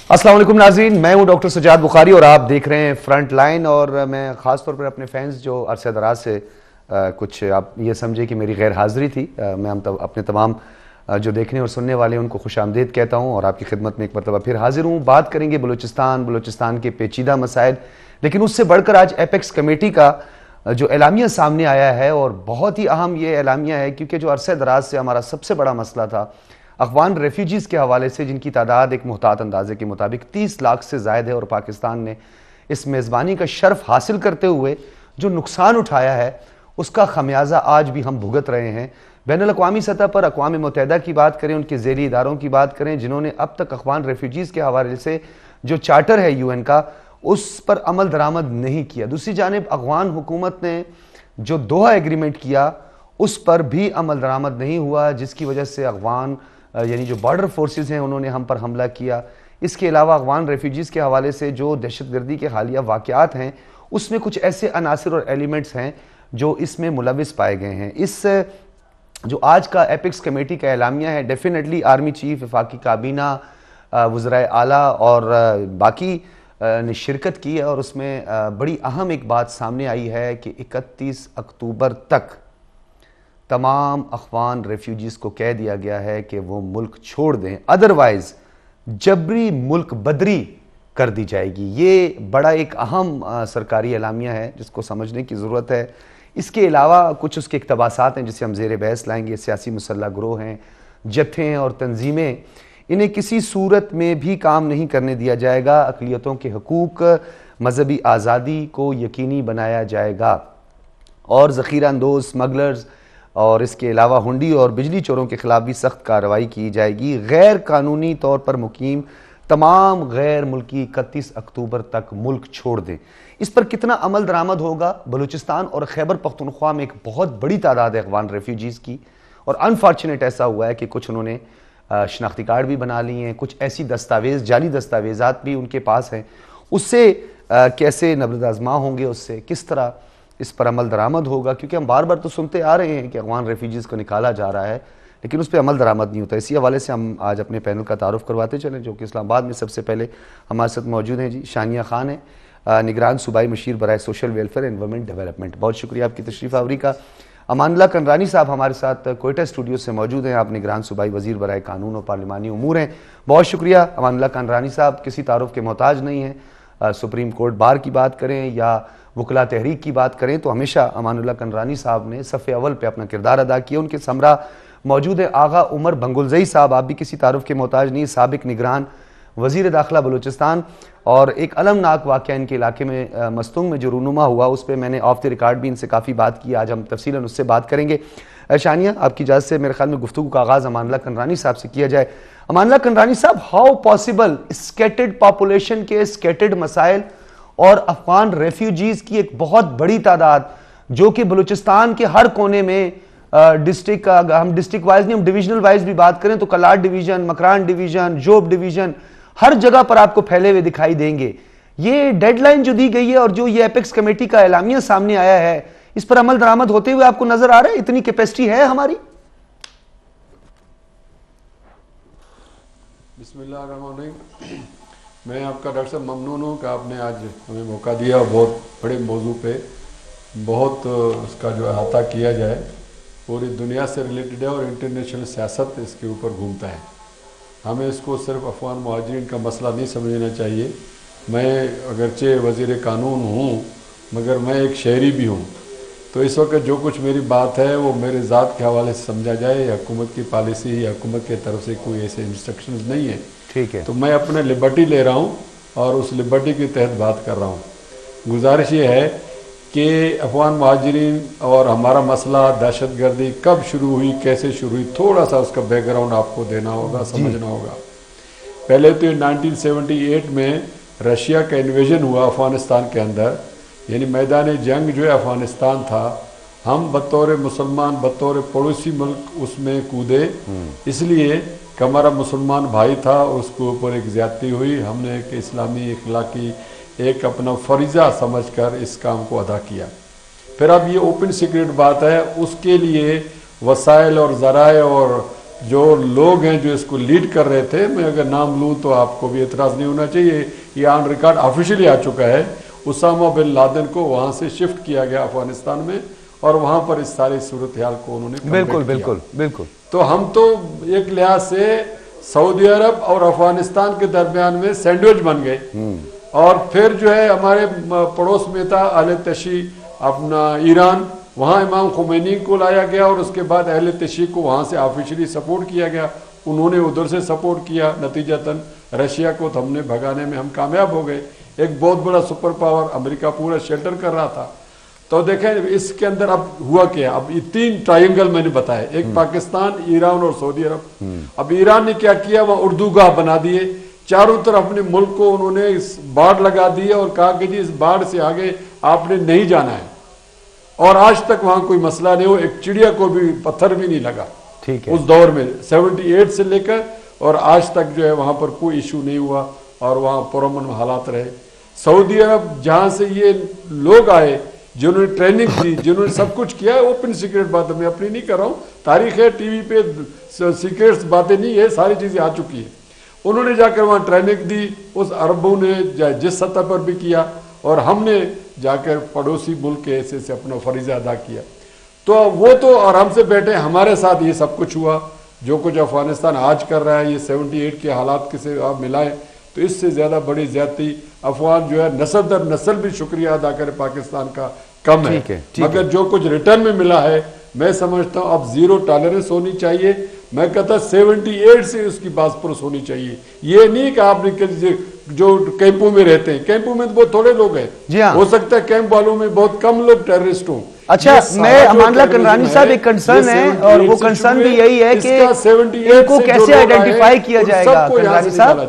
السلام علیکم ناظرین، میں ہوں ڈاکٹر سجاد بخاری اور آپ دیکھ رہے ہیں فرنٹ لائن. اور میں خاص طور پر اپنے فینس جو عرصہ دراز سے کچھ آپ یہ سمجھے کہ میری غیر حاضری تھی، میں اپنے تمام جو دیکھنے اور سننے والے ہیں ان کو خوش آمدید کہتا ہوں اور آپ کی خدمت میں ایک مرتبہ پھر حاضر ہوں. بات کریں گے بلوچستان کے پیچیدہ مسائل، لیکن اس سے بڑھ کر آج ایپیکس کمیٹی کا جو اعلامیہ سامنے آیا ہے، اور بہت ہی اہم یہ اعلامیہ ہے کیونکہ جو عرصہ دراز سے ہمارا سب سے بڑا مسئلہ تھا افغان ریفیوجیز کے حوالے سے، جن کی تعداد ایک محتاط اندازے کے مطابق 30 لاکھ سے زائد ہے، اور پاکستان نے اس میزبانی کا شرف حاصل کرتے ہوئے جو نقصان اٹھایا ہے اس کا خمیازہ آج بھی ہم بھگت رہے ہیں. بین الاقوامی سطح پر اقوام متحدہ کی بات کریں، ان کے ذیلی اداروں کی بات کریں جنہوں نے اب تک افغان ریفیوجیز کے حوالے سے جو چارٹر ہے UN کا اس پر عمل درآمد نہیں کیا. دوسری جانب افغان حکومت نے جو دوحہ ایگریمنٹ کیا اس پر بھی عمل درآمد نہیں ہوا، جس کی وجہ سے افغان یعنی جو بارڈر فورسز ہیں انہوں نے ہم پر حملہ کیا. اس کے علاوہ افغان ریفیوجیز کے حوالے سے جو دہشت گردی کے حالیہ واقعات ہیں اس میں کچھ ایسے عناصر اور ایلیمنٹس ہیں جو اس میں ملوث پائے گئے ہیں. اس جو آج کا ایپیکس کمیٹی کا اعلامیہ ہے، ڈیفینیٹلی آرمی چیف، وفاقی کابینہ، وزرائے اعلیٰ اور باقی نے شرکت کی ہے، اور اس میں بڑی اہم ایک بات سامنے آئی ہے کہ 31 اکتوبر تک تمام افغان ریفیوجیز کو کہہ دیا گیا ہے کہ وہ ملک چھوڑ دیں، ادروائز جبری ملک بدری کر دی جائے گی. یہ بڑا ایک اہم سرکاری اعلامیہ ہے جس کو سمجھنے کی ضرورت ہے. اس کے علاوہ کچھ اس کے اقتباسات ہیں جسے ہم زیر بحث لائیں گے. سیاسی مسلح گروہ ہیں، جتھے ہیں اور تنظیمیں، انہیں کسی صورت میں بھی کام نہیں کرنے دیا جائے گا. اقلیتوں کے حقوق، مذہبی آزادی کو یقینی بنایا جائے گا، اور ذخیرہ اندوز، اسمگلرز اور اس کے علاوہ ہنڈی اور بجلی چوروں کے خلاف بھی سخت کارروائی کی جائے گی. غیر قانونی طور پر مقیم تمام غیر ملکی 31 اکتوبر تک ملک چھوڑ دیں. اس پر کتنا عمل درآمد ہوگا؟ بلوچستان اور خیبر پختونخوا میں ایک بہت بڑی تعداد ہے افغان ریفیوجیز کی، اور انفارچونیٹ ایسا ہوا ہے کہ کچھ انہوں نے شناختی کارڈ بھی بنا لی ہیں، کچھ ایسی دستاویز، جعلی دستاویزات بھی ان کے پاس ہیں. اس سے کیسے نبرد آزما ہوں گے، اس سے کس طرح اس پر عمل درآمد ہوگا؟ کیونکہ ہم بار بار تو سنتے آ رہے ہیں کہ افغان ریفیوجیز کو نکالا جا رہا ہے لیکن اس پہ عمل درآمد نہیں ہوتا. اسی حوالے سے ہم آج اپنے پینل کا تعارف کرواتے چلیں، جو کہ اسلام آباد میں سب سے پہلے ہمارے ساتھ موجود ہیں. جی شانیہ خان ہیں، نگران صوبائی مشیر برائے social welfare and women development. بہت شکریہ آپ کی تشریف آوری کا. امان اللہ کنرانی صاحب ہمارے ساتھ کوئٹہ اسٹوڈیو سے موجود ہیں، آپ نگران صوبائی وزیر برائے قانون اور پارلیمانی امور ہیں. بہت شکریہ امان اللہ کنرانی صاحب، کسی تعارف کے محتاج نہیں ہیں. سپریم کورٹ بار کی بات کریں یا وکلاء تحریک کی بات کریں تو ہمیشہ امان اللہ کنرانی صاحب نے صف اول پہ اپنا کردار ادا کیا. ان کے سمراہ موجود ہے آغا عمر بنگلزئی صاحب، آپ بھی کسی تعارف کے محتاج نہیں، سابق نگران وزیر داخلہ بلوچستان. اور ایک المناک واقعہ ان کے علاقے میں مستونگ میں جو رونما ہوا اس پہ میں نے آف دی ریکارڈ بھی ان سے کافی بات کی، آج ہم تفصیلاً اس سے بات کریں گے. شانیہ، آپ کی اجازت سے میرے خیال میں گفتگو کا آغاز امان اللہ کنرانی صاحب سے کیا جائے. امان اللہ کنرانی صاحب، ہاؤ پاسبل اسکیٹرڈ پاپولیشن کے اسکیٹرڈ مسائل اور افغان ریفیوجیز کی ایک بہت بڑی تعداد جو کہ بلوچستان کے ہر کونے میں ڈسٹرکٹ، ہم ڈسٹرکٹ وائز نہیں، ہم ڈویژنل وائز بھی بات کریں تو Kalat division, Makran division, Zhob division, ہر جگہ پر آپ کو پھیلے ہوئے دکھائی دیں گے. یہ ڈیڈ لائن جو دی گئی ہے اور جو یہ ایپیکس کمیٹی کا اعلامیہ سامنے آیا ہے، اس پر عمل درآمد ہوتے ہوئے آپ کو نظر آ رہا ہے؟ اتنی کیپیسٹی ہے ہماری؟ بسم اللہ الرحمن الرحیم. میں آپ کا ڈاکٹر صاحب ممنون ہوں کہ آپ نے آج ہمیں موقع دیا، بہت بڑے موضوع پہ بہت اس کا جو احاطہ کیا جائے. پوری دنیا سے ریلیٹڈ ہے اور انٹرنیشنل سیاست اس کے اوپر گھومتا ہے. ہمیں اس کو صرف افغان مہاجرین کا مسئلہ نہیں سمجھنا چاہیے. میں اگرچہ وزیر قانون ہوں مگر میں ایک شہری بھی ہوں، تو اس وقت جو کچھ میری بات ہے وہ میرے ذات کے حوالے سے سمجھا جائے. یہ حکومت کی پالیسی یا حکومت کی طرف سے کوئی ایسے انسٹرکشنز نہیں ہیں. ٹھیک ہے، تو میں اپنے لبرٹی لے رہا ہوں اور اس لبرٹی کے تحت بات کر رہا ہوں. گزارش یہ ہے کہ افغان مہاجرین اور ہمارا مسئلہ دہشت گردی کب شروع ہوئی، کیسے شروع ہوئی، تھوڑا سا اس کا بیک گراؤنڈ آپ کو دینا ہوگا، سمجھنا ہوگا. پہلے تو 1978 میں رشیا کا انویژن ہوا افغانستان کے اندر، یعنی میدان جنگ جو ہے افغانستان تھا. ہم بطور مسلمان، بطور پڑوسی ملک اس میں کودے، اس لیے کہ ہمارا مسلمان بھائی تھا، اس کے اوپر ایک زیادتی ہوئی. ہم نے ایک اسلامی اخلاقی ایک اپنا فریضہ سمجھ کر اس کام کو ادا کیا. پھر اب یہ اوپن سیکرٹ بات ہے، اس کے لیے وسائل اور ذرائع اور جو لوگ ہیں جو اس کو لیڈ کر رہے تھے، میں اگر نام لوں تو آپ کو بھی اعتراض نہیں ہونا چاہیے، یہ آن ریکارڈ آفیشلی آ چکا ہے، اسامہ بن لادن کو وہاں سے شفٹ کیا گیا افغانستان میں، اور وہاں پر اس ساری صورتحال کو انہوں نے بالکل تو ہم تو ایک لحاظ سے سعودی عرب اور افغانستان کے درمیان میں سینڈوچ بن گئے، اور پھر جو ہے ہمارے پڑوس میں تھا اہل تشیع اپنا ایران، وہاں امام خمینی کو لایا گیا، اور اس کے بعد اہل تشیع کو وہاں سے آفیشلی سپورٹ کیا گیا، انہوں نے ادھر سے سپورٹ کیا، نتیجتاً رشیا کو ہم نے بھگانے میں ہم کامیاب ہو گئے، ایک بہت بڑا سپر پاور امریکہ پورا شیلٹر کر رہا تھا۔ تو دیکھیں اس کے اندر اب ہوا کیا، اب یہ 3 ٹرائنگل میں نے بتایا، ایک پاکستان، ایران اور سعودی عرب۔ اب ایران نے کیا کیا، وہ اردو گاہ بنا دیے، چاروں طرف اپنے ملک کو انہوں نے اس باڑ لگا دی اور کہا کہ جی اس باڑ سے آگے آپ نے نہیں جانا ہے، اور آج تک وہاں کوئی مسئلہ نہیں ہو، ایک چڑیا کو بھی پتھر بھی نہیں لگا اس دور میں 78 سے لے کر، اور آج تک جو ہے وہاں پر کوئی ایشو نہیں ہوا، اور وہاں پرامن حالات رہے۔ سعودی عرب جہاں سے یہ لوگ آئے جنہوں نے ٹریننگ دی، جنہوں نے سب کچھ کیا ہے، اوپن سیکرٹ بات میں اپنی نہیں کر رہا ہوں، تاریخ ہے، ٹی وی پہ سیکرٹس باتیں نہیں ہے، ساری چیزیں آ چکی ہیں، انہوں نے جا کر وہاں ٹریننگ دی، اس عربوں نے جس سطح پر بھی کیا، اور ہم نے جا کر پڑوسی ملک کے حیثیت سے اپنا فریضہ ادا کیا۔ تو وہ تو اور ہم سے بیٹھے، ہمارے ساتھ یہ سب کچھ ہوا، جو کچھ افغانستان آج کر رہا ہے، یہ 78 کے حالات سے آپ ملائیں تو اس سے زیادہ بڑی زیادتی افغان جو ہے نسل در نسل بھی شکریہ ادا کرے پاکستان کا کم ہے، مگر جو کچھ ریٹرن میں ملا ہے میں سمجھتا ہوں اب 0 ٹالرنس ہونی چاہیے۔ میں کہتا 78 سے اس کی بازپرس ہونی چاہیے، یہ نہیں کہ آپ نے جو کیمپوں میں رہتے ہیں، کیمپوں میں تو بہت تھوڑے لوگ ہیں، ہو سکتا ہے کیمپ والوں میں بہت کم لوگ ٹیررسٹ ہوں۔ اچھا، میں امان اللہ کنرانی صاحب ایک کنسرن ہے، اور وہ کنسرن بھی یہی ہے کہ ان کو کیسے آئیڈینٹیفائی کیا جائے گا، کنرانی صاحب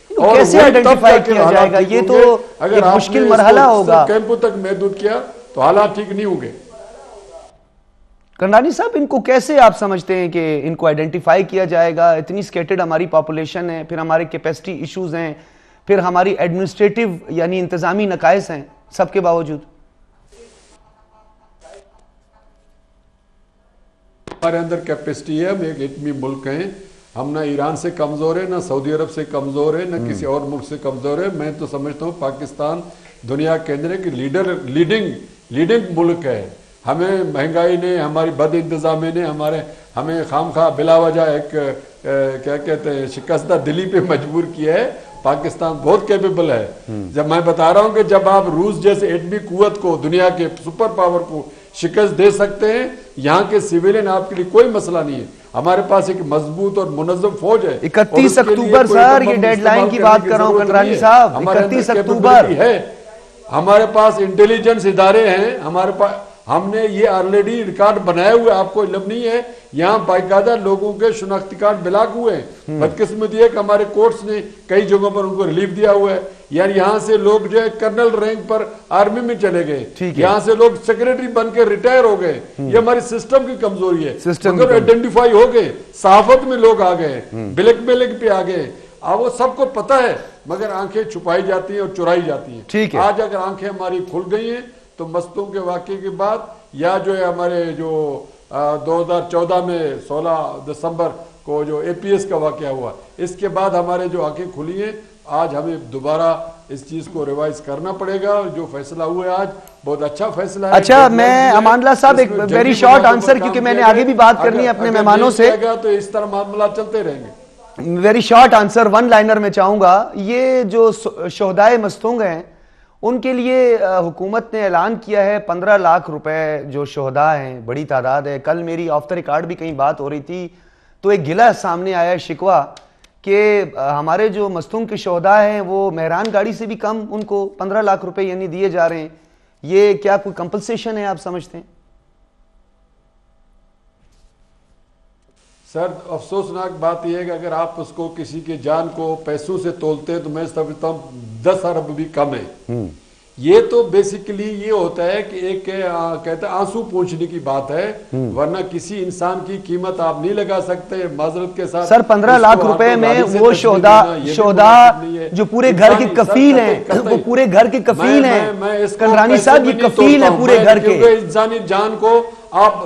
کیسے آئیڈینٹیفائی کیا جائے گا، یہ تو ایک مشکل مرحلہ ہوگا۔ کیمپوں تک محدود کیا تو حالات ٹھیک نہیں ہوں گے۔ کنرانی صاحب ان کو کیسے آپ سمجھتے ہیں کہ ان کو آئیڈینٹیفائی کیا جائے گا؟ اتنی سکیٹرڈ ہماری پاپولیشن ہے، پھر ہمارے کیپیسٹی ایشوز ہیں، پھر ہماری ایڈمنسٹریٹو یعنی انتظامی نقائص ہیں، سب کے باوجود ہمارے اندر کیپیسٹی ہے، ہم ایک ایٹمی ملک ہیں، ہم نہ ایران سے کمزور ہے، نہ سعودی عرب سے کمزور ہے، نہ کسی اور ملک سے کمزور ہے۔ میں تو سمجھتا ہوں پاکستان دنیا کے اندر ایک لیڈنگ ملک ہے۔ ہمیں مہنگائی نے، ہماری بد انتظامی نے ہمیں خام خواہ بلا وجہ ایک کیا کہتے ہیں شکستہ دلی پہ مجبور کیا ہے۔ پاکستان بہت کیپیبل ہے۔ جب میں بتا رہا ہوں کہ جب آپ روس جیسے ایٹمی قوت کو، دنیا کے سپر پاور کو شکست دے سکتے ہیں، یہاں کے سیویلین آپ کے لیے کوئی مسئلہ نہیں ہے۔ ہمارے پاس ایک مضبوط اور منظم فوج ہے۔ 31 اکتوبر سر، یہ ڈیڈ لائن کی بات کر رہا ہوں کنرانی صاحب، 31 اکتوبر ہے۔ ہمارے پاس انٹیلیجنس ادارے ہیں، ہمارے پاس، ہم نے یہ آلریڈی ریکارڈ بنائے ہوئے، آپ کو علم نہیں ہے، یہاں باقاعدہ لوگوں کے شناختی کارڈ بلاک ہوئے ہیں۔ بدقسمتی ہے کہ ہمارے کورٹس نے کئی جگہوں پر ان کو ریلیف دیا ہوا ہے، یعنی یہاں سے لوگ جو ہے کرنل رینک پر آرمی میں چلے گئے، یہاں سے لوگ سیکریٹری بن کے ریٹائر ہو گئے۔ یہ ہماری سسٹم کی کمزوری ہے، مگر آئیڈینٹیفائی ہو گئے، صحافت میں لوگ آ گئے، بلیک میلنگ پہ آ گئے، اب وہ سب کو پتہ ہے، مگر آنکھیں چھپائی جاتی ہیں اور چرائی جاتی ہیں۔ آج اگر آنکھیں ہماری کھل گئی ہیں تو مستوں کے واقعے کے بعد، یا جو ہے ہمارے جو 2014 میں 16 دسمبر کو جو اے پی ایس کا واقعہ ہوا، اس کے بعد ہمارے جو آنکھیں کھلی ہیں، آج ہمیں دوبارہ اس چیز کو ریوائز کرنا پڑے گا، اور جو فیصلہ ہوا ہے آج بہت اچھا فیصلہ ہے۔ اچھا، میں امان اللہ صاحب ایک ویری شارٹ آنسر، کیونکہ میں نے آگے بھی بات کرنی ہے اپنے مہمانوں سے، تو اس طرح معاملہ چلتے رہیں گے۔ ویری شارٹ آنسر، 1 لائنر میں چاہوں گا۔ یہ جو شہدائے مستونگ ہیں، ان کے لیے حکومت نے اعلان کیا ہے 15 لاکھ روپے، جو شہداء ہیں، بڑی تعداد ہے۔ کل میری آف دا ریکارڈ بھی کہیں بات ہو رہی تھی تو ایک گلہ سامنے آیا ہے، شکوہ، کہ ہمارے جو مستونگ کے شہداء ہیں وہ مہران گاڑی سے بھی کم ان کو 15 لاکھ روپے یعنی دیے جا رہے ہیں۔ یہ کیا کوئی کمپنسیشن ہے آپ سمجھتے ہیں؟ سر، افسوسناک بات یہ ہے کہ اگر آپ اس کو کسی کے جان کو پیسوں سے تولتے ہیں تو میں سمجھتا ہوں 10 ارب بھی کم ہے۔ یہ تو بیسیکلی یہ ہوتا ہے کہ ایک کہتے ہیں آنسو پوچھنے کی بات ہے، ورنہ کسی انسان کی قیمت آپ نہیں لگا سکتے معذرت کے ساتھ۔ سر 15 لاکھ روپے میں وہ شہداء جو پورے گھر کے کفیل ہیں، وہ پورے گھر کے کفیل ہیں، کنرانی صاحب یہ کفیل ہیں پورے گھر کے۔ انسانی جان کو آپ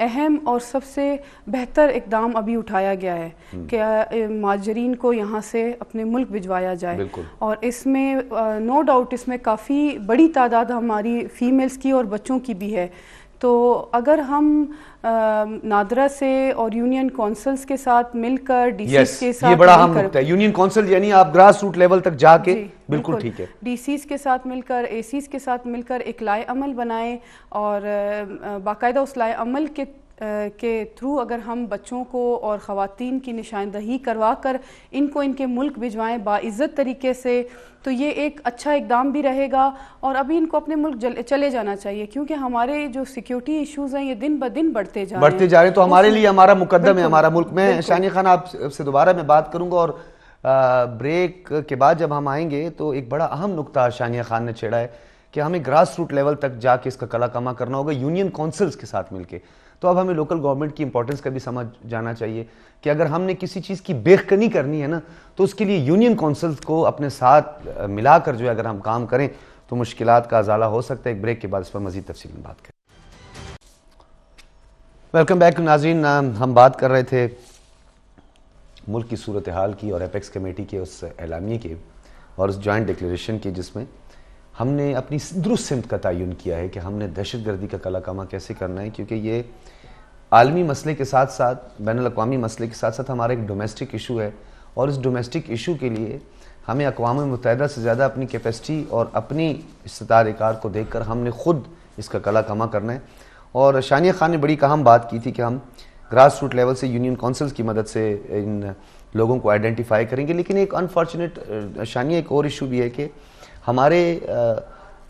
اہم اور سب سے بہتر اقدام ابھی اٹھایا گیا ہے کہ مہاجرین کو یہاں سے اپنے ملک بھجوایا جائے، اور اس میں نو ڈاؤٹ اس میں کافی بڑی تعداد ہماری فیمیلز کی اور بچوں کی بھی ہے. تو اگر ہم نادرا سے اور یونین کونسلز کے ساتھ مل کر ڈی سیز کے ساتھ، یہ بڑا اہم نقطہ ہے، یونین کونسل یعنی آپ گراس روٹ لیول تک جا کے، بالکل ٹھیک ہے، ڈی سیز کے ساتھ مل کر، اے سیز کے ساتھ مل کر ایک لائحہ عمل بنائیں، اور باقاعدہ اس لائحہ عمل کے تھرو اگر ہم بچوں کو اور خواتین کی نشاندہی کروا کر ان کو ان کے ملک بھجوائیں باعزت طریقے سے، تو یہ ایک اچھا اقدام بھی رہے گا. اور ابھی ان کو اپنے ملک چلے جانا چاہیے، کیونکہ ہمارے جو سیکیورٹی ایشوز ہیں یہ دن بدن بڑھتے جا رہے ہیں، تو ہمارے لیے ہمارا مقدم ہے ہمارا ملک. میں شانیہ خان آپ سے دوبارہ میں بات کروں گا، اور بریک کے بعد جب ہم آئیں گے تو ایک بڑا اہم نقطہ شانیہ خان نے چھیڑا ہے کہ ہمیں گراس روٹ لیول تک جا کے اس کا کلا کما کرنا ہوگا یونین کونسلز کے ساتھ مل کے. تو اب ہمیں لوکل گورنمنٹ کی امپورٹنس کا بھی سمجھ جانا چاہیے کہ اگر ہم نے کسی چیز کی بیخ کنی کرنی ہے نا تو اس کے لیے یونین کونسلز کو اپنے ساتھ ملا کر جو ہے اگر ہم کام کریں تو مشکلات کا ازالہ ہو سکتا ہے. ایک بریک کے بعد اس پر مزید تفصیل میں بات کریں. ویلکم بیک ناظرین. ہم بات کر رہے تھے ملک کی صورتحال کی اور ایپیکس کمیٹی کے اس اعلامیے کے اور اس جوائنٹ ڈکلیریشن کی، جس میں ہم نے اپنی درست سمت کا تعین کیا ہے کہ ہم نے دہشت گردی کا کلا کما کیسے کرنا ہے، کیونکہ یہ عالمی مسئلے کے ساتھ ساتھ بین الاقوامی مسئلے کے ساتھ ساتھ ہمارا ایک ڈومیسٹک ایشو ہے، اور اس ڈومیسٹک ایشو کے لیے ہمیں اقوام متحدہ سے زیادہ اپنی کیپیسٹی اور اپنی استطاعت کار کو دیکھ کر ہم نے خود اس کا کلا کما کرنا ہے. اور شانیہ خان نے بڑی اہم بات کی تھی کہ ہم گراس روٹ لیول سے یونین کونسلز کی مدد سے ان لوگوں کو آئیڈینٹیفائی کریں گے. لیکن ایک انفارچونیٹ شانیہ ایک اور ایشو بھی ہے کہ ہمارے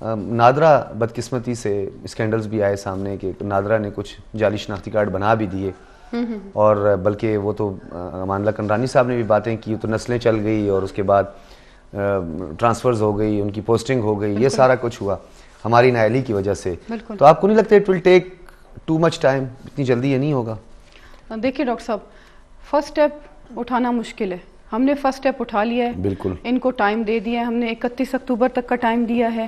نادرا بدقسمتی سے اسکینڈلز بھی آئے سامنے کہ نادرا نے کچھ جعلی شناختی کارڈ بنا بھی دیے، اور بلکہ وہ تو امان اللہ کنڈرانی صاحب نے بھی باتیں کی، تو نسلیں چل گئی اور اس کے بعد ٹرانسفرز ہو گئی، ان کی پوسٹنگ ہو گئی، یہ سارا کچھ ہوا ہماری نااہلی کی وجہ سے. تو آپ کو نہیں لگتا it will take too much time, اتنی جلدی یہ نہیں ہوگا؟ دیکھیے ڈاکٹر صاحب، فرسٹ اسٹیپ اٹھانا مشکل ہے، ہم نے فرسٹ اسٹیپ اٹھا لیا ہے، بالکل ان کو ٹائم دے دیا ہے، ہم نے 31 اکتوبر تک کا ٹائم دیا ہے.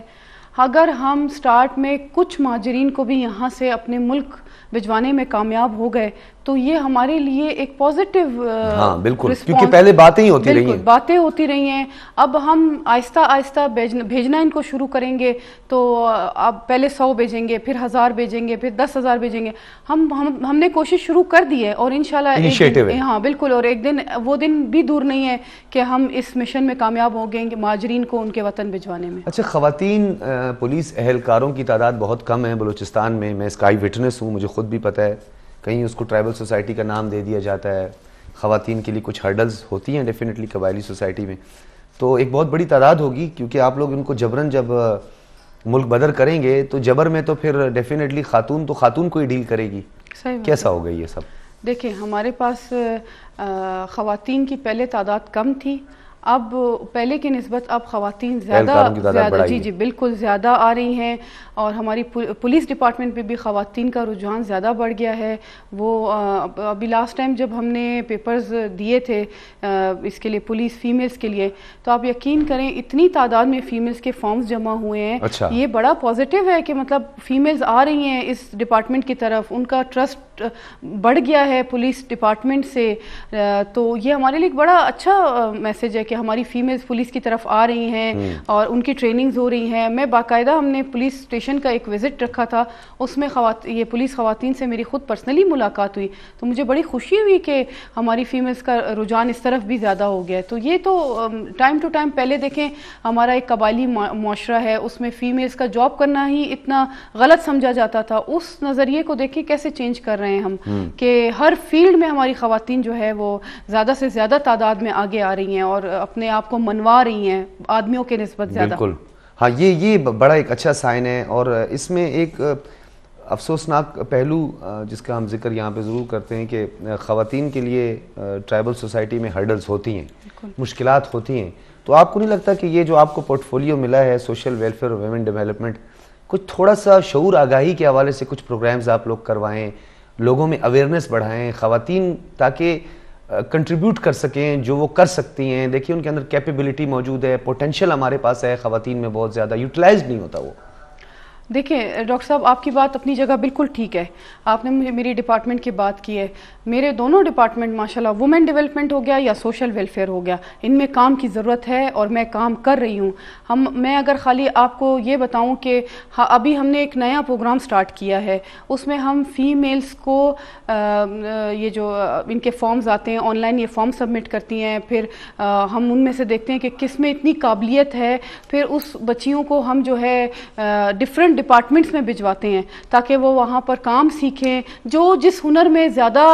اگر ہم سٹارٹ میں کچھ مہاجرین کو بھی یہاں سے اپنے ملک بھجوانے میں کامیاب ہو گئے تو یہ ہمارے لیے ایک پازیٹیو، ہاں بالکل، کیونکہ پہلے باتیں ہی ہوتی رہی ہیں، باتیں ہوتی رہی ہیں. اب ہم آہستہ آہستہ بھیجنا ان کو شروع کریں گے، تو اب پہلے 100 بھیجیں گے، پھر 1000 بھیجیں گے، پھر 10,000 بھیجیں گے. ہم نے کوشش شروع کر دی ہے، اور انشاءاللہ ہاں بالکل، اور ایک دن وہ دن بھی دور نہیں ہے کہ ہم اس مشن میں کامیاب ہو گئے مہاجرین کو ان کے وطن بھجوانے میں. اچھا، خواتین پولیس اہلکاروں کی تعداد بہت کم ہے بلوچستان میں، میں اس کا آئی وٹنس ہوں، مجھے خود بھی پتہ ہے. کہیں اس کو ٹرائبل سوسائٹی کا نام دے دیا جاتا ہے، خواتین کے لیے کچھ ہرڈلز ہوتی ہیں ڈیفینیٹلی قبائلی سوسائٹی میں، تو ایک بہت بڑی تعداد ہوگی، کیونکہ آپ لوگ ان کو جبراً جب ملک بدر کریں گے تو جبر میں تو پھر ڈیفینیٹلی خاتون تو خاتون کو ہی ڈیل کرے گی. کیسا ہوگا یہ سب؟ دیکھیں، ہمارے پاس خواتین کی پہلے تعداد کم تھی، اب پہلے کی نسبت اب خواتین زیادہ جی بالکل زیادہ آ رہی ہیں، اور ہماری پولیس ڈپارٹمنٹ پہ بھی خواتین کا رجحان زیادہ بڑھ گیا ہے. وہ ابھی لاسٹ ٹائم جب ہم نے پیپرز دیے تھے اس کے لیے پولیس فیمیلز کے لیے، تو آپ یقین کریں اتنی تعداد میں فیمیلز کے فارمز جمع ہوئے ہیں. یہ بڑا پازیٹیو ہے کہ مطلب فیمیلز آ رہی ہیں اس ڈپارٹمنٹ کی طرف، ان کا ٹرسٹ بڑھ گیا ہے پولیس ڈپارٹمنٹ سے. تو یہ ہمارے لیے ایک بڑا اچھا میسج ہے کہ ہماری فیمیلز پولیس کی طرف آ رہی ہیں اور ان کی ٹریننگز ہو رہی ہیں. میں باقاعدہ ہم نے پولیس اسٹیشن کا ایک وزٹ رکھا تھا، اس میں یہ پولیس خواتین سے میری خود پرسنلی ملاقات ہوئی، تو مجھے بڑی خوشی ہوئی کہ ہماری فیمیلز کا رجحان اس طرف بھی زیادہ ہو گیا ہے. تو یہ تو ٹائم ٹو ٹائم، پہلے دیکھیں ہمارا ایک قبائلی معاشرہ ہے، اس میں فیمیلز کا جاب کرنا ہی اتنا غلط سمجھا جاتا تھا. اس نظریے کو دیکھیں کیسے چینج کر رہے ہیں ہم، کہ ہر فیلڈ میں ہماری خواتین جو ہے وہ زیادہ سے زیادہ تعداد میں آگے آ رہی ہیں اور اپنے آپ کو منوا رہی ہیں آدمیوں کے نسبت زیادہ. بالکل ہاں، یہ بڑا ایک اچھا سائن ہے. اور اس میں ایک افسوسناک پہلو جس کا ہم ذکر یہاں پہ ضرور کرتے ہیں کہ خواتین کے لیے ٹرائبل سوسائٹی میں ہرڈلز ہوتی ہیں، مشکلات ہوتی ہیں. تو آپ کو نہیں لگتا کہ یہ جو آپ کو پورٹ فولیو ملا ہے سوشل ویلفیئر اور ویمن ڈیولپمنٹ، کچھ تھوڑا سا شعور آگاہی کے حوالے سے کچھ پروگرامز آپ لوگ کروائیں، لوگوں میں اویئرنیس بڑھائیں، خواتین تاکہ کنٹریبیوٹ کر سکیں جو وہ کر سکتی ہیں؟ دیکھیے ان کے اندر کیپیبلٹی موجود ہے، پوٹینشیل ہمارے پاس ہے، خواتین میں بہت زیادہ یوٹیلائزڈ نہیں ہوتا وہ. دیکھیں ڈاکٹر صاحب آپ کی بات اپنی جگہ بالکل ٹھیک ہے. آپ نے مجھے میری ڈپارٹمنٹ کی بات کی ہے. میرے دونوں ڈپارٹمنٹ ماشاءاللہ وومن ڈیولپمنٹ ہو گیا یا سوشل ویلفیئر ہو گیا, ان میں کام کی ضرورت ہے اور میں کام کر رہی ہوں. میں اگر خالی آپ کو یہ بتاؤں کہ ابھی ہم نے ایک نیا پروگرام سٹارٹ کیا ہے, اس میں ہم فیمیلز کو یہ جو ان کے فارمز آتے ہیں آن لائن, یہ فارم سبمٹ کرتی ہیں, پھر ہم ان میں سے دیکھتے ہیں کہ کس میں اتنی قابلیت ہے, پھر اس بچیوں کو ہم جو ہے ڈفرینٹ ڈپارٹمنٹس میں بھجواتے ہیں تاکہ وہ وہاں پر کام سیکھیں. جو جس ہنر میں زیادہ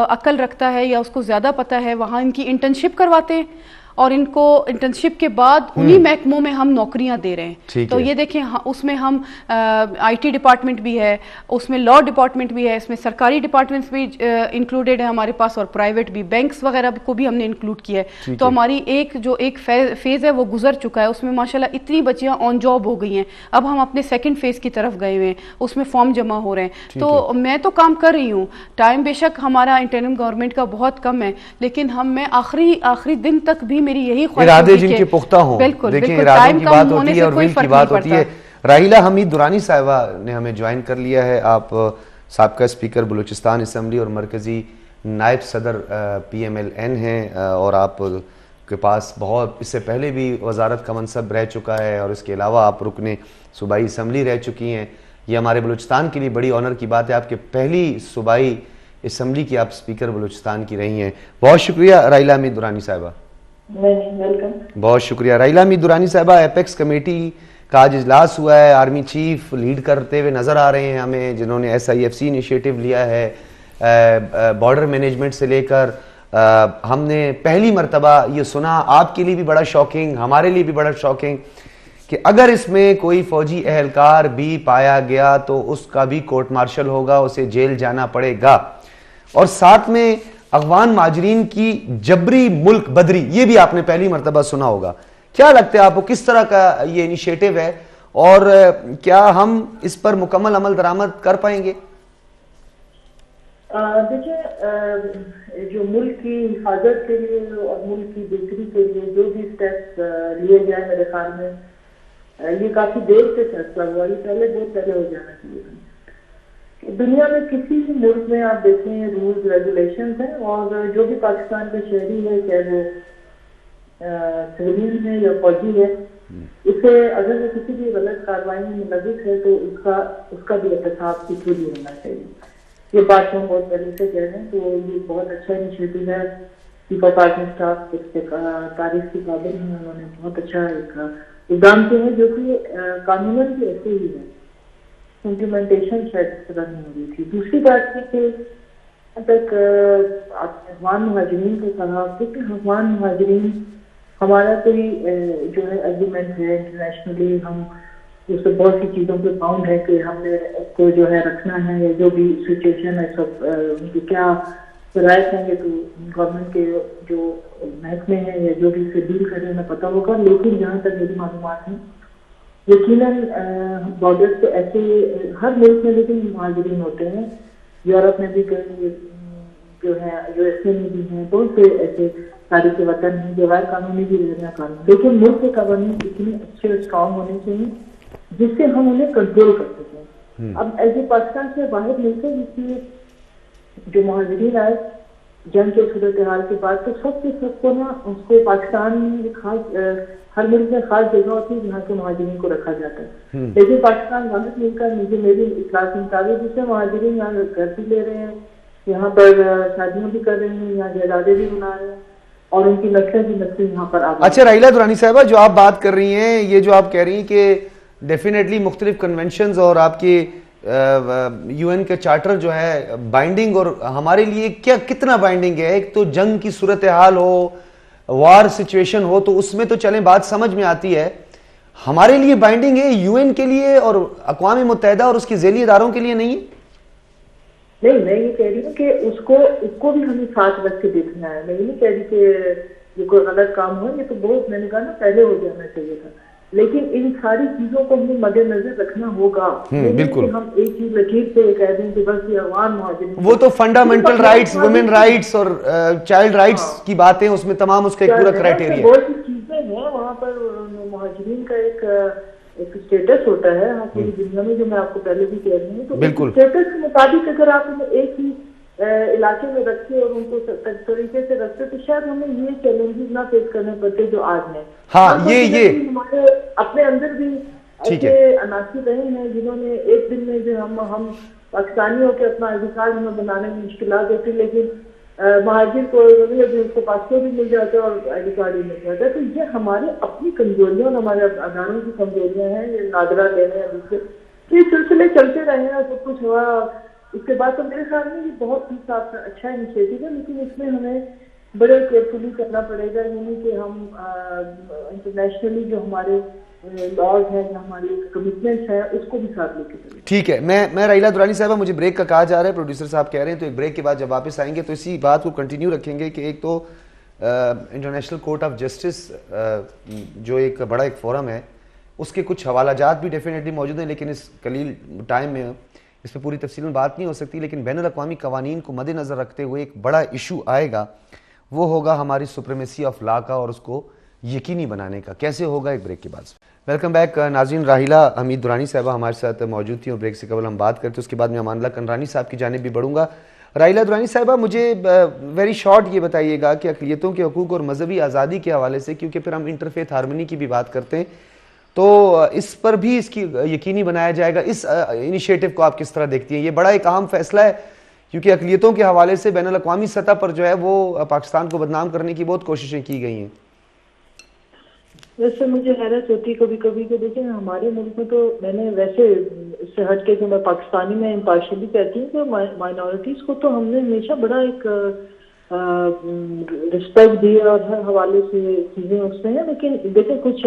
عقل رکھتا ہے یا اس کو زیادہ پتہ ہے, وہاں ان کی انٹرنشپ کرواتے ہیں اور ان کو انٹرنشپ کے بعد انہی محکموں میں ہم نوکریاں دے رہے ہیں. تو یہ دیکھیں اس میں ہم آئی ٹی ڈپارٹمنٹ بھی ہے, اس میں لا ڈپارٹمنٹ بھی ہے, اس میں سرکاری ڈپارٹمنٹس بھی انکلوڈیڈ ہے ہمارے پاس, اور پرائیویٹ بھی, بینکس وغیرہ کو بھی ہم نے انکلوڈ کیا ہے. تو ہماری ایک فیز ہے وہ گزر چکا ہے, اس میں ماشاءاللہ اتنی بچیاں آن جاب ہو گئی ہیں. اب ہم اپنے سیکنڈ فیز کی طرف گئے ہوئے ہیں, اس میں فارم جمع ہو رہے ہیں. تو میں تو کام کر رہی ہوں. ٹائم بے شک ہمارا انٹرم گورنمنٹ کا بہت کم ہے, لیکن میں آخری دن تک بھی میری یہی ارادے جن کے پختہ ہوں. بالکل دیکھیں ارادوں کی بات ہوتی ہے اور ویل کی بات ہوتی ہے. راحیلہ حمید درانی صاحبہ نے ہمیں جوائن کر لیا ہے. آپ سابقہ اسپیکر بلوچستان اسمبلی اور مرکزی نائب صدر پی ایم ایل این ہیں, اور آپ کے پاس بہت اس سے پہلے بھی وزارت کا منصب رہ چکا ہے, اور اس کے علاوہ آپ رکن صوبائی اسمبلی رہ چکی ہیں. یہ ہمارے بلوچستان کے لیے بڑی آنر کی بات ہے, آپ کے پہلی صوبائی اسمبلی کی آپ اسپیکر بلوچستان کی رہی ہیں. بہت شکریہ راحیلہ حمید درانی صاحبہ. بہت شکریہ. راحیلہ حمید درانی صاحبہ, ایپیکس کمیٹی کا آج اجلاس ہوا ہے, آرمی چیف لیڈ کرتے ہوئے نظر آ رہے ہیں ہمیں, جنہوں نے SIFC انیشیٹو لیا ہے بارڈر مینجمنٹ سے لے کر. ہم نے پہلی مرتبہ یہ سنا, آپ کے لیے بھی بڑا شاکنگ, ہمارے لیے بھی بڑا شاکنگ, کہ اگر اس میں کوئی فوجی اہلکار بھی پایا گیا تو اس کا بھی کورٹ مارشل ہوگا, اسے جیل جانا پڑے گا. اور ساتھ میں افغان مہاجرین کی جبری ملک بدری, یہ بھی آپ نے پہلی مرتبہ سنا ہوگا. کیا لگتا ہے آپ کو, کس طرح کا یہ انیشیٹو ہے, اور کیا ہم اس پر مکمل عمل درآمد کر پائیں گے؟ دیکھیں, جو ملک کی حفاظت کے لیے اور ملک کی بہتری کے لیے جو بھی اسٹیپس لیے گئے, میرے خیال میں یہ کافی دیر سے فیصلہ ہوا, یہ بہت پہلے ہو جانا چاہیے تھا. دنیا میں کسی بھی ملک میں آپ دیکھیں رولز ریگولیشنز ہیں, اور جو بھی پاکستان کا شہری ہے, چاہے وہ سویلین ہے یا فوجی ہے, اسے اگر وہ کسی بھی غلط کارروائی میں ملوث ہے تو اس کا بھی احتساب کسی بھی ہونا چاہیے. یہ بات ہم بہت پہلے سے کہہ رہے ہیں. تو یہ بہت اچھا انیشیٹو ہے. چیف آف آرمی اسٹاف اس کے تعریف کی قابل ہیں, انہوں نے بہت اچھا ایک اقدام کیا ہے, جو کہ قانون بھی ایسے ہی ہے, امپلیمنٹیشن شاید اس طرح نہیں ہو رہی تھی. دوسری بات یہ کہ اب تک آپ نے افغان مہاجرین کو کہا, کیونکہ افغان مہاجرین ہمارا کوئی جو ہے ایگریمنٹ ہے انٹرنیشنلی, ہم اس سے بہت سی چیزوں پہ باؤنڈ ہے کہ ہم نے اس کو جو ہے رکھنا ہے, یا جو بھی سچویشن ہے سب ان کی کیا رائٹ ہیں, یہ تو گورنمنٹ کے جو محکمے ہیں یا جو بھی اسے ڈیل کریں انہیں پتہ ہوگا. لیکن جہاں تک میری معلومات ہیں, یقیناً بارڈر پہ ایسے ہر ملک میں لیکن مہاجرین ہوتے ہیں. یورپ میں بھی کئی جو ہے USA میں بھی ہیں, بہت سے ایسے تاریخ وطن ہیں جو غیر قانونی بھی رہنا قانون, لیکن ملک کے قوانین اتنے اچھے اور اسٹرانگ ہونے چاہیے جس سے ہم انہیں کنٹرول کر سکیں. اب ایسے پاکستان سے باہر ملک ہے جس میں جو مہاجرین آئے جنگ کے صورتحال کے بعد, تو سب کو نا اس کو پاکستان میں خاص ہر ملک میں خاص جگہ ہوتی ہے جہاں کے مہاجرین کو رکھا جاتا ہے. لیکن پاکستان واحد ملک کا میری اطلاع کے مطابق جس سے مہاجرین یہاں گھر بھی لے رہے ہیں, یہاں پر شادیاں بھی کر رہے ہیں, یہاں جائیدادیں بھی بنا رہے ہیں, اور ان کی نسلیں بھی نسلیں یہاں پر آ. اچھا راحیلہ درانی صاحبہ, جو آپ بات کر رہی ہیں, یہ جو آپ کہہ رہی ہیں کہ ڈیفینیٹلی مختلف کنونشنز اور آپ کے UN کا چارٹر جو ہے بائنڈنگ, اور ہمارے لیے کتنا بائنڈنگ ہے؟ ایک تو جنگ کی صورتحال ہو, وار سچویشن ہو, تو اس میں تو چلیں بات سمجھ میں آتی ہے. ہمارے لیے بائنڈنگ ہے, UN کے لیے اور اقوام متحدہ اور اس کی ذیلی اداروں کے لیے نہیں ہے. نہیں, میں یہ کہہ رہی ہوں کہ اس کو بھی ہمیں ساتھ رکھ کے دیکھنا ہے. میں یہ نہیں کہہ رہی کہ یہ کوئی غلط کام ہو, یہ تو بہت میں نے کہا نا پہلے ہو جانا چاہیے تھا, لیکن ان ساری چیزوں کو ہمیں مد نظر رکھنا ہوگا. بالکل, ہم ایک چیز لکیر سے کہہ دیں کہ بس یہ افغان مہاجرین, وہ تو فنڈامنٹل رائٹس, وومن رائٹس اور چائلڈ رائٹس کی باتیں, اس میں تمام اس کا ایک پورا کرائٹیریا. بہت سی چیزیں ہیں وہاں پر. مہاجرین کا ایک ایک اسٹیٹس ہوتا ہے پوری دنیا میں، جو میں آپ کو پہلے بھی کہہ رہی ہوں، تو بالکل اسٹیٹس کے مطابق اگر آپ انہیں ایک ہی علاقے میں رکھتے اور ان کو طریقے سے رکھتے تو شاید ہمیں یہ چیلنجز نہ فیس کرنے پڑتے جو آج ہیں. ہاں یہ ہمارے اپنے اندر بھی ایسے عناصر رہے ہیں جنہوں نے ایک دن میں جو ہم پاکستانیوں کے اپنا آئی ڈی کارڈ ہمیں بنانے میں مشکلات ہوتی، لیکن مہاجر کو اس کو پاسپورٹ بھی مل جاتا ہے اور آئی ڈی کارڈ بھی مل جاتا ہے. تو یہ ہمارے اپنی کمزوریاں اور ہمارے اداروں کی کمزوریاں ہیں، یہ نادرا لینے ہیں دوسرے. یہ سلسلے چلتے رہے ہیں، سب کچھ ہوا. اس کے بعد تو میرے خیال میں یہ بہت ہی اچھا انیشیٹو ہے، لیکن اس میں ہمیں بڑے کیئرفلی کرنا پڑے گا، یعنی کہ ہم انٹرنیشنلی جو ہمارے لاز ہیں، ہماری کمٹمنٹس ہیں، اس کو بھی ساتھ لے کے چلیں. ٹھیک ہے. میں راحیلہ درانی صاحبہ، مجھے بریک کا کہا جا رہا ہے، پروڈیوسر صاحب کہہ رہے ہیں، تو ایک بریک کے بعد جب واپس آئیں گے تو اسی بات کو کنٹینیو رکھیں گے کہ ایک تو انٹرنیشنل کورٹ آف جسٹس جو ایک بڑا ایک فورم ہے، اس کے کچھ حوالہ جات بھی ڈیفینیٹلی موجود ہیں، لیکن اس قلیل ٹائم میں اس پہ پوری تفصیل میں بات نہیں ہو سکتی. لیکن بین الاقوامی قوانین کو مد نظر رکھتے ہوئے ایک بڑا ایشو آئے گا، وہ ہوگا ہماری سپریمیسی آف لا کا اور اس کو یقینی بنانے کا. کیسے ہوگا؟ ایک بریک کے بعد. ویلکم بیک ناظرین. راحیلہ حمید درانی صاحبہ ہمارے ساتھ موجود تھیں اور بریک سے قبل ہم بات کرتے، اس کے بعد میں امان اللہ کنرانی صاحب کی جانب بھی بڑھوں گا. راحیلہ درانی صاحبہ، مجھے ویری شارٹ یہ بتائیے گا کہ اقلیتوں کے حقوق اور مذہبی آزادی کے حوالے سے، کیونکہ پھر ہم انٹرفیتھ ہارمنی کی بھی بات کرتے ہیں، تو اس پر بھی اس کی یقینی بنایا جائے گا. اس انیشیٹو کو آپ کس طرح دیکھتی ہیں؟ یہ بڑا ایک اہم فیصلہ ہے، کیونکہ اقلیتوں کے حوالے سے بین الاقوامی سطح پر جو ہے وہ پاکستان کو بدنام کرنے کی بہت کوششیں کی گئی ہیں. ویسے مجھے حیرت ہوتی ہے کبھی کبھی کہ دیکھیں ہمارے ملک میں تو، میں نے ویسے اس سے ہٹ کے جو میں پاکستانی میں امپارشلی کہتی ہوں کہ مائنورٹیز کو تو ہم نے ہمیشہ بڑا ایک رسپیکٹ دی اور ہر حوالے سے چیزیں اس میں ہیں. لیکن دیکھیں کچھ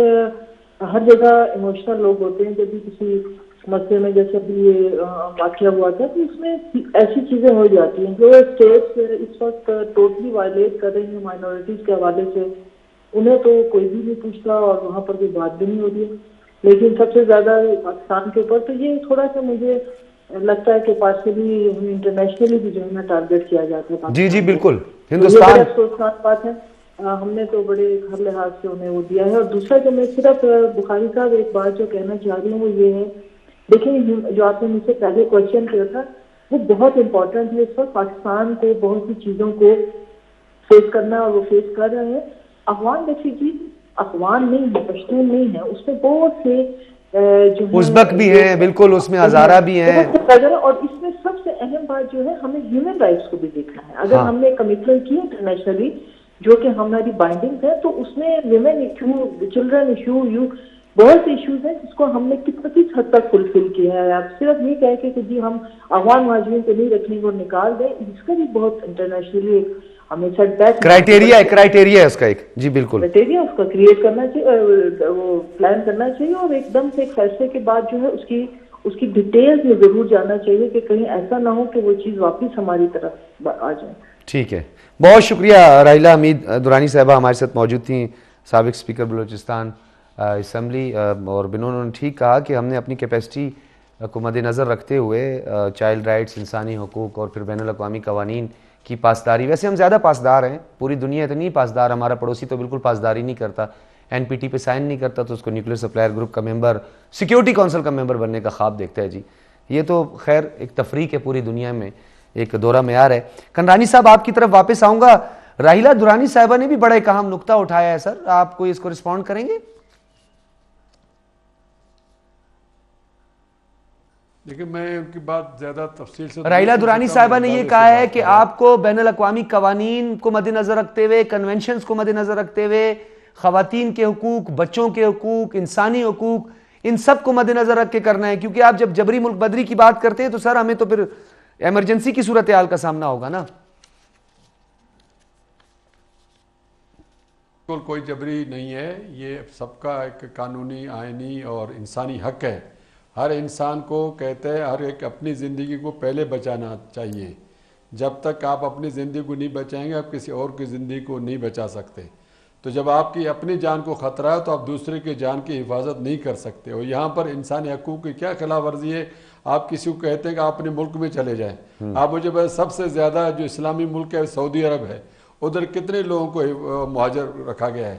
ہر جگہ ایموشنل لوگ ہوتے ہیں. جب بھی کسی مسئلے میں، جیسے ابھی یہ واقعہ ہوا تھا، تو اس میں ایسی چیزیں ہو جاتی ہیں جو اسٹیٹس اس وقت ٹوٹلی وائلیٹ کر رہی ہیں مائنورٹیز کے حوالے سے. انہیں تو کوئی بھی نہیں پوچھتا اور وہاں پر کوئی بات بھی نہیں ہو رہی ہے. لیکن سب سے زیادہ پاکستان کے اوپر تو یہ تھوڑا سا مجھے لگتا ہے کہ پارشلی انٹرنیشنلی بھی جو ہے نا ٹارگیٹ کیا جاتا ہے. جی بالکل. ہندوستان افسوسناک بات ہے. ہم نے تو بڑے ہر لحاظ سے انہیں وہ دیا ہے. اور دوسرا جو میں صرف بخاری صاحب ایک بات جو کہنا چاہ رہی ہوں وہ یہ ہے، دیکھیں جو آپ نے مجھ سے پہلے کوشچن کیا تھا وہ بہت امپورٹنٹ ہے. اس وقت پاکستان کو بہت سی چیزوں کو فیس کرنا اور وہ فیس کر رہے ہیں. افغان ریفیوجی افغان نہیں ہے، پشتون نہیں ہے، اس میں بہت سے جو ازبک بھی ہیں، بالکل اس میں ہزارہ بھی ہیں. اور اس میں سب سے اہم بات جو ہے ہمیں ہیومن رائٹس کو بھی دیکھنا ہے. اگر ہم نے کمٹمنٹ کی انٹرنیشنلی جو کہ ہماری بائنڈنگ ہے، تو اس میں ویمن ایشو، چلڈرن ایشو، بہت سے ایشوز ہیں جس کو ہم نے کس حد تک فلفل کیا ہے. آپ صرف یہ کہہ کے کہ جی ہم افغان مہاجرین کو نہیں رکھیں گے اور نکال دیں، اس کا بھی بہت انٹرنیشنلی ہمیں سیٹ بیک کرائٹیریا ہے اس کا ایک. جی بالکل کرائٹیریا اس کا کریٹ کرنا چاہیے، وہ پلان کرنا چاہیے، اور ایک دم سے ایک فیصلے کے بعد جو ہے اس کی ڈیٹیلز میں ضرور جاننا چاہیے کہ کہیں ایسا نہ ہو کہ وہ چیز واپس ہماری طرف آ جائے. ٹھیک ہے. بہت شکریہ راحیلہ حمید درانی صاحبہ ہمارے ساتھ موجود تھیں، سابق اسپیکر بلوچستان اسمبلی. اور انہوں نے ٹھیک کہا کہ ہم نے اپنی کیپیسٹی کو مد نظر رکھتے ہوئے چائلڈ رائٹس، انسانی حقوق اور پھر بین الاقوامی قوانین کی پاسداری، ویسے ہم زیادہ پاسدار ہیں، پوری دنیا اتنی پاسدار، ہمارا پڑوسی تو بالکل پاسداری نہیں کرتا، این پی ٹی پہ سائن نہیں کرتا تو اس کو نیوکلیر سپلائر گروپ کا ممبر، سیکیورٹی کونسل کا ممبر بننے کا خواب دیکھتا ہے. جی یہ تو خیر ایک تفریق ہے پوری دنیا میں، ایک دورہ معیار ہے. کنرانی صاحب آپ کی طرف واپس آؤں گا. راحیلہ درانی صاحبہ نے بھی بڑا ایک اہم نقطہ اٹھایا ہے سر، آپ کوئی اس کو رسپونڈ کریں گے؟ لیکن میں ان کی بات زیادہ تفصیل سے، راحیلہ درانی صاحبہ نے یہ کہا ہے کہ آپ کو بین الاقوامی قوانین کو مد نظر رکھتے ہوئے، کنونشنز کو مد نظر رکھتے ہوئے، خواتین کے حقوق، بچوں کے حقوق، انسانی حقوق، ان سب کو مد نظر رکھ کے کرنا ہے، کیونکہ آپ جب جبری ملک بدری کی بات کرتے ہیں تو سر ہمیں تو پھر ایمرجنسی کی صورتحال کا سامنا ہوگا نا. کوئی جبری نہیں ہے، یہ سب کا ایک قانونی، آئینی اور انسانی حق ہے. ہر انسان کو کہتے ہیں ہر ایک اپنی زندگی کو پہلے بچانا چاہیے. جب تک آپ اپنی زندگی کو نہیں بچائیں گے آپ کسی اور کی زندگی کو نہیں بچا سکتے. تو جب آپ کی اپنی جان کو خطرہ ہے تو آپ دوسرے کی جان کی حفاظت نہیں کر سکتے. اور یہاں پر انسانی حقوق کی کیا خلاف ورزی ہے؟ آپ کسی کو کہتے ہیں کہ آپ اپنے ملک میں چلے جائیں. آپ مجھے سب سے زیادہ جو اسلامی ملک ہے سعودی عرب ہے، ادھر کتنے لوگوں کو مہاجر رکھا گیا ہے.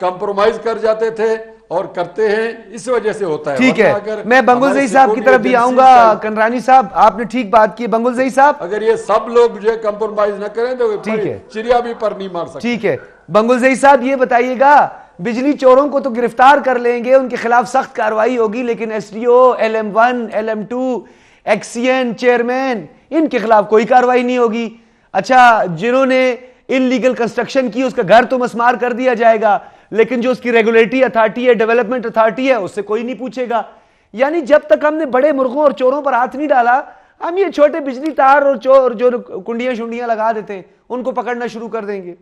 کمپرومائز کر جاتے تھے اور کرتے ہیں, اس وجہ سے ہوتا ہے. ٹھیک ہے, میں بنگل زئی صاحب کی طرف بھی آؤں گا. کنرانی صاحب آپ نے ٹھیک بات کی. بنگل زئی صاحب اگر یہ سب لوگ جو ہے کمپرومائز نہ کریں تو چڑیا بھی پر نہیں مار سکتے. ٹھیک ہے, بنگل زئی صاحب یہ بتائیے گا, بجلی چوروں کو تو گرفتار کر لیں گے, ان کے خلاف سخت کارروائی ہوگی, لیکن S D O, LM1, LM2, XEN chairman, ان کے خلاف کوئی کارروائی نہیں ہوگی. اچھا, جنہوں نے انلیگل کنسٹرکشن کی اس کا گھر تو مسمار کر دیا جائے گا, لیکن جو اس کی ریگولیٹری اتھارٹی ہے, ڈیولپمنٹ اتھارٹی ہے, اس سے کوئی نہیں پوچھے گا. یعنی جب تک ہم نے بڑے مرغوں اور چوروں پر ہاتھ نہیں ڈالا, ہم یہ چھوٹے بجلی تار اور چور جو کنڈیاں شنڈیاں لگا دیتے ہیں ان کو پکڑنا شروع کر دیں گے.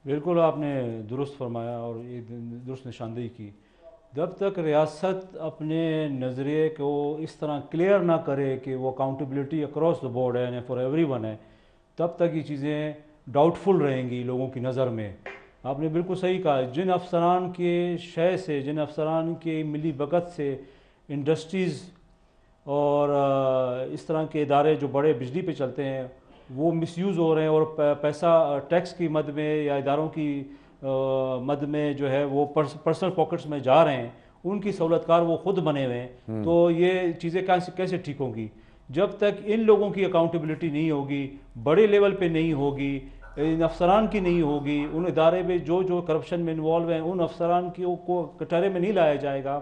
بالکل آپ نے درست فرمایا اور یہ درست نشاندہی کی. جب تک ریاست اپنے نظریے کو اس طرح کلیئر نہ کرے کہ وہ اکاؤنٹیبلٹی اکراس دا بورڈ ہے, فار ایوری ون ہے, تب تک یہ چیزیں ڈاؤٹ فل رہیں گی لوگوں کی نظر میں. آپ نے بالکل صحیح کہا, جن افسران کے شے سے, جن افسران کے ملی بھگت سے انڈسٹریز اور اس طرح کے ادارے جو بڑے بجلی پہ چلتے ہیں وہ مس یوز ہو رہے ہیں, اور پیسہ ٹیکس کی مد میں یا اداروں کی مد میں جو ہے وہ پرسنل پاکٹس میں جا رہے ہیں, ان کی سہولت کار وہ خود بنے ہوئے ہیں. تو یہ چیزیں کیسے ٹھیک ہوں گی جب تک ان لوگوں کی اکاؤنٹیبلٹی نہیں ہوگی, بڑے لیول پہ نہیں ہوگی, ان افسران کی نہیں ہوگی, ان ادارے میں جو کرپشن میں انوالو ہیں ان افسران کو کٹہرے میں نہیں لایا جائے گا.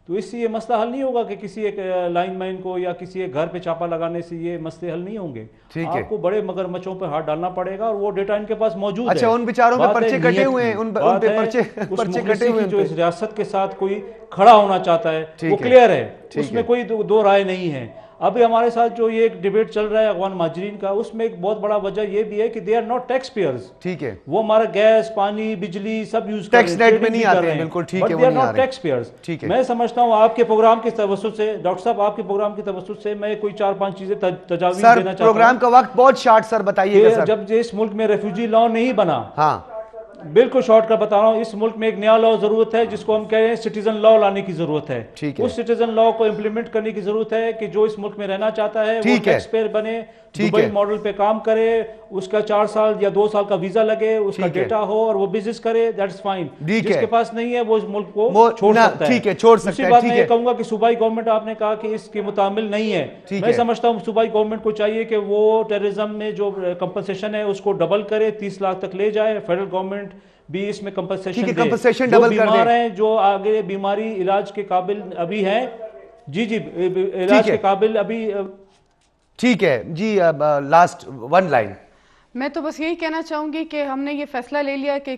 تو اس سے یہ مسئلہ حل نہیں ہوگا کہ کسی ایک لائن مین کو یا کسی ایک گھر پہ چھاپا لگانے سے یہ مسئلے حل نہیں ہوں گے. آپ کو بڑے مگرمچھوں پہ ہاتھ ڈالنا پڑے گا, اور وہ ڈیٹا ان کے پاس موجود ہے. اچھا, ان بیچاروں پہ پرچے کٹے ہوئے ہیں, ان پہ پرچے کٹے ہوئے ہیں. جو اس ریاست کے ساتھ کوئی کھڑا ہونا چاہتا ہے وہ کلیئر ہے, اس میں کوئی دو رائے نہیں ہے. ابھی ہمارے ساتھ جو یہ ایک ڈیبیٹ چل رہا ہے افغان مہاجرین کا, اس میں ایک بہت بڑا وجہ یہ بھی ہے کہ they are not tax payers. ٹھیک ہے, وہ ہمارا گیس, پانی, بجلی سب یوز کر ٹیکس نیٹ میں نہیں آتے ہیں. بالکل ٹھیک ہے, وہ نہیں آ رہے. Tax payers. میں سمجھتا ہوں آپ کے پروگرام کے توسط سے, ڈاکٹر صاحب آپ کے پروگرام کے توسط سے میں کوئی 4-5 چیزیں تجاویز دینا چاہتا ہوں. سر پروگرام کا وقت بہت شارٹ, سر بتائیے گا. جب اس ملک میں ریفیوجی لا نہیں بنا, ہاں بالکل شارٹ کٹ بتا رہا ہوں, اس ملک میں ایک نیا لا ضرورت ہے جس کو ہم کہہ رہے ہیں سٹیزن لا لانے کی ضرورت ہے. اس سٹیزن لا کو امپلیمنٹ کرنے کی ضرورت ہے کہ جو اس ملک میں رہنا چاہتا ہے وہ ٹیکس پیئر بنے, دبئی ماڈل پہ کام کرے, اس کا 4 سال یا 2 سال کا ویزا لگے, اس کا ڈیٹا ہو اور وہ بزنس کرے, دیٹس فائن. جس کے پاس نہیں ہے وہ اس ملک کو چھوڑ سکتا ہے. اسی بات میں یہ کہوں گا کہ صوبائی گورنمنٹ, آپ نے کہا کہ اس کے متعامل نہیں ہے, میں سمجھتا ہوں صوبائی گورنمنٹ کو چاہیے کہ وہ ٹیررزم میں جو کمپنسیشن ہے اس کو ڈبل کرے, 30 لاکھ تک لے جائے. فیڈرل گورنمنٹ بھی اس میں کمپنسیشن دے. جو بیمار ہیں, جو آگے بیماری علاج کے قابل ابھی ہیں, جی علاج کے قابل ابھی. ٹھیک ہے جی, لاسٹ 1 لائن. میں تو بس یہی کہنا چاہوں گی کہ ہم نے یہ فیصلہ لے لیا کہ